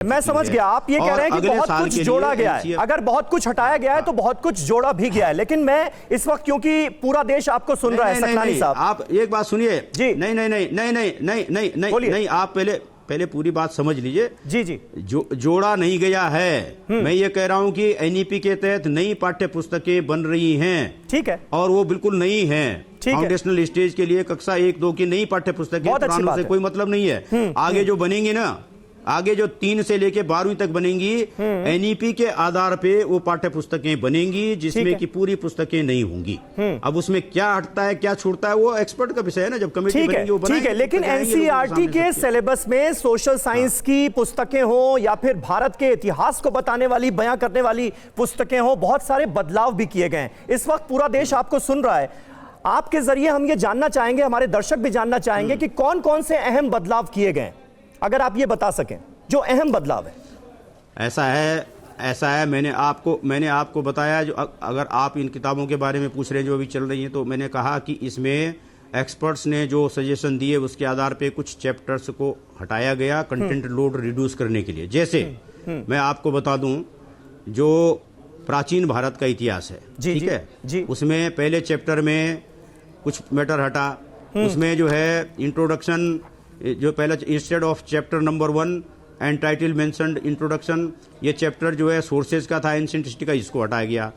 मैं समझ गया, आप ये कह रहे हैं कि बहुत कुछ जोड़ा गया है। अगर बहुत कुछ हटाया गया है तो बहुत कुछ जोड़ा भी गया है, लेकिन मैं इस वक्त, क्योंकि पूरा देश आपको सुन रहा है सकलानी साहब, आप एक बात सुनिए जी। नहीं नहीं नहीं नहीं नहीं नहीं नहीं नहीं नहीं, आप पहले पूरी बात समझ लीजिए। जी जी, जोड़ा नहीं गया है। मैं ये कह रहा हूं कि एनईपी के तहत नई पाठ्य पुस्तकें बन रही हैं, ठीक है, और वो बिल्कुल नई हैं। फाउंडेशनल स्टेज के लिए कक्षा 1-2 की नई पाठ्य पुस्तकें, पुरानों से कोई मतलब नहीं है। आगे जो बनेंगी ना, आगे जो 3 से लेके 12वीं तक बनेंगी, एनईपी के आधार पे वो पाठ्य पुस्तकें बनेंगी, जिसमें कि पूरी पुस्तकें नहीं होंगी। अब उसमें क्या हटता है क्या छूटता है वो एक्सपर्ट का विषय है ना, जब कमेटी बनेगी वो बनाएगी। ठीक है, लेकिन एनसीईआरटी के सिलेबस में सोशल साइंस की पुस्तकें हो या फिर भारत के इतिहास को बताने वाली, बयां करने वाली पुस्तकें हो, बहुत सारे बदलाव भी किए गए। इस वक्त पूरा देश आपको सुन रहा है। आपके जरिए हम ये जानना चाहेंगे, हमारे दर्शक भी जानना चाहेंगे कि कौन कौन से अहम बदलाव किए गए, अगर आप ये बता सकें जो अहम बदलाव है। ऐसा है, मैंने आपको बताया। जो अगर आप इन किताबों के बारे में पूछ रहे हैं जो अभी चल रही हैं, तो मैंने कहा कि इसमें एक्सपर्ट्स ने जो सजेशन दिए उसके आधार पे कुछ चैप्टर्स को हटाया गया, कंटेंट लोड रिड्यूस करने के लिए। जैसे मैं आपको बता दूं, जो प्राचीन भारत का इतिहास है, ठीक है जी, उसमें पहले चैप्टर में कुछ मैटर हटा। उसमें जो है इंट्रोडक्शन, जो पहला, instead of chapter number 1 and title mentioned introduction, ये चैप्टर जो है सोर्सेज का था, एंशिएंट हिस्ट्री का, इसको हटाया गया।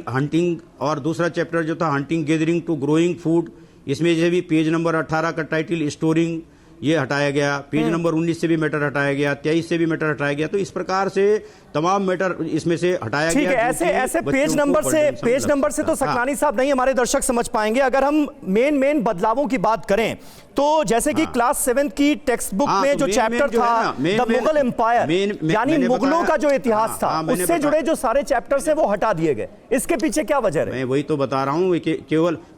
हंटिंग, और दूसरा चैप्टर जो था hunting gathering to growing food, इसमें जो भी पेज नंबर 18 का टाइटल स्टोरिंग, ये हटाया गया। पेज नंबर 19 से भी मैटर हटाया गया, 23 से भी मैटर हटाया गया। तो इस प्रकार से तमाम मैटर इसमें से हटाया गया। ऐसे पेज नंबर से तो सकलानी साहब नहीं, हमारे दर्शक समझ पाएंगे। अगर हम मेन बदलावों की बात करें तो जैसे कि क्लास 7 की टेक्स्ट बुक में जो चैप्टर था द मुगल एम्पायर, यानी मुगलों का जो इतिहास था, उससे जुड़े जो सारे चैप्टर्स हैं वो हटा दिए गए। इसके पीछे क्या वजह है? मैं वही तो बता रहा हूँ,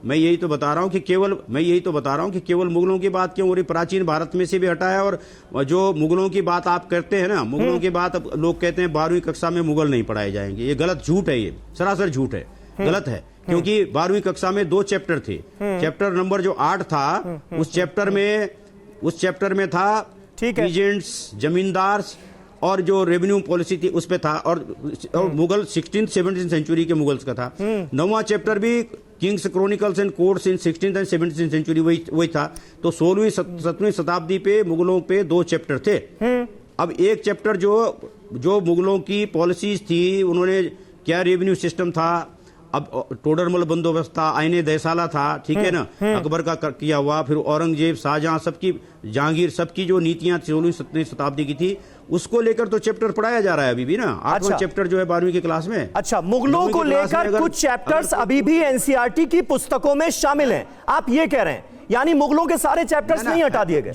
मैं यही तो बता रहा हूँ कि केवल मुगलों की बात क्यों हो रही, प्राचीन भारत में से भी हटाया। और जो मुगलों की बात आप करते हैं ना, मुगलों की बात लोग कहते हैं 12वीं कक्षा में मुगल नहीं पढ़ाए जाएंगे। ये गलत, झूठ है, ये सरासर झूठ है, गलत है। क्योंकि 12वीं कक्षा में 2 चैप्टर थे। चैप्टर नंबर जो 8 था, उस चैप्टर में था पीजेंट्स, जमींदार, और जो रेवेन्यू पॉलिसी थी उस पे था, और मुगल 16th-17th सेंचुरी के मुगल्स का था। 9वां चैप्टर भी kings chronicles and courts in 16th and 17th century, वही था। तो 16वीं-17वीं शताब्दी पे मुगलों पे 2 चैप्टर थे। अब एक चैप्टर जो मुगलों की पॉलिसीज थी, उन्होंने क्या रेवेन्यू सिस्टम था, अब टोडरमल बंदोबस्त था, आईने दहसाला था, ठीक है ना, अकबर का किया हुआ, फिर औरंगजेब, शाहजहां, सबकी, जहांगीर, सबकी जो नीतियां 16वीं-17वीं शताब्दी की थी, उसको लेकर तो चैप्टर पढ़ाया जा रहा है अभी भी ना। 8वां चैप्टर जो है 12वीं की क्लास में। अच्छा, मुगलों को लेकर कुछ चैप्टर्स अभी भी एनसीईआरटी की पुस्तकों में शामिल हैं, आप ये कह रहे हैं? यानी मुगलों के सारे चैप्टर्स नहीं हटा दिए गए?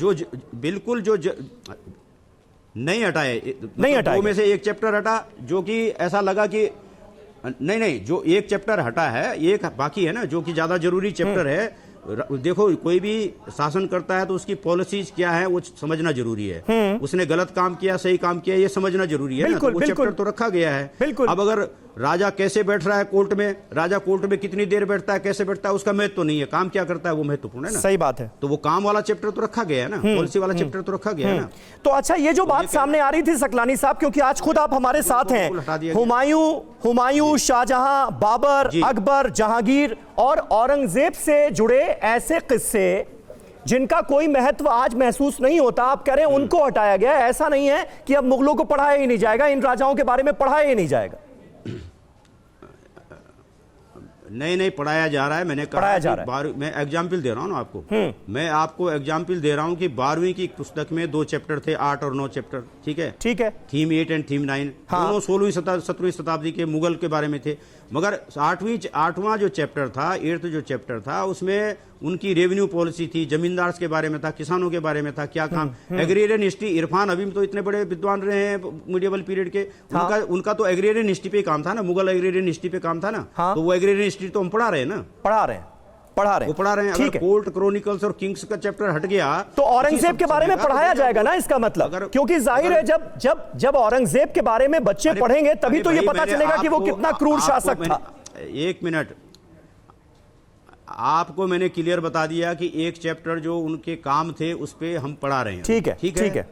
बिल्कुल नहीं हटाए, दो में से एक चैप्टर हटा, जो कि ऐसा लगा कि नहीं, जो एक चैप्टर हटा है, एक बाकी है ना, जो कि ज्यादा जरूरी चैप्टर है। देखो, कोई भी शासन करता है तो उसकी पॉलिसीज क्या है वो समझना जरूरी है। उसने गलत काम किया, सही काम किया, ये समझना जरूरी है ना। तो वो चैप्टर तो रखा गया है। अब अगर राजा कैसे बैठ रहा है कोर्ट में, राजा कोर्ट में कितनी देर बैठता है, कैसे बैठता है, उसका महत्व तो नहीं है, काम क्या करता है वो महत्वपूर्ण है ना। सही बात है। तो वो काम वाला चैप्टर तो रखा गया है ना, पॉलिसी वाला चैप्टर तो रखा गया है ना। तो अच्छा, ये जो बात सामने आ रही थी सकलानी साहब, क्योंकि आज खुद आप हमारे साथ हैं, हुमायूं, शाहजहां, बाबर, अकबर, जहांगीर और औरंगजेब से जुड़े ऐसे किस्से जिनका कोई महत्व आज महसूस नहीं होता, आप कह रहे हैं उनको हटाया गया। ऐसा नहीं है कि अब मुगलों को पढ़ाया ही नहीं जाएगा, इन राजाओं के बारे में पढ़ाया ही नहीं जाएगा? नहीं, पढ़ाया जा रहा है। मैंने कहा मैं एग्जाम्पल दे रहा हूँ ना आपको। मैं आपको एग्जाम्पल दे रहा हूँ कि 12वीं की पुस्तक में 2 चैप्टर थे, 8 और 9 चैप्टर, ठीक है। थीम 8 एंड थीम 9, दोनों 16वीं-17वीं शताब्दी के मुगल के बारे में थे। मगर 8वां जो चैप्टर था, 8th जो चैप्टर था, उसमें उनकी रेवेन्यू पॉलिसी थी, जमींदार के बारे में था, किसानों के बारे में था, क्या काम, एग्रेरियन हिस्ट्री। इरफान हबीब तो इतने बड़े विद्वान रहे हैं मिडिएवल पीरियड के, उनका तो एग्रेरियन हिस्ट्री पे काम था ना, मुगल एग्रेरियन हिस्ट्री पे काम था ना। तो वो एग्रेरियन हिस्ट्री तो हम पढ़ा रहे हैं ना, पढ़ा रहे हैं। अगर कोर्ट क्रॉनिकल्स और किंग्स का चैप्टर हट गया तो औरंगजेब के बारे में पढ़ाया जाएगा ना, इसका मतलब, क्योंकि जाहिर है जब औरंगजेब के बारे में बच्चे पढ़ेंगे तभी तो ये पता चलेगा कि वो कितना क्रूर शासक था। 1 मिनट, आपको मैंने क्लियर बता दिया कि एक चैप्टर जो उनके काम थे उस पे हम पढ़ा रहे हैं। ठीक है।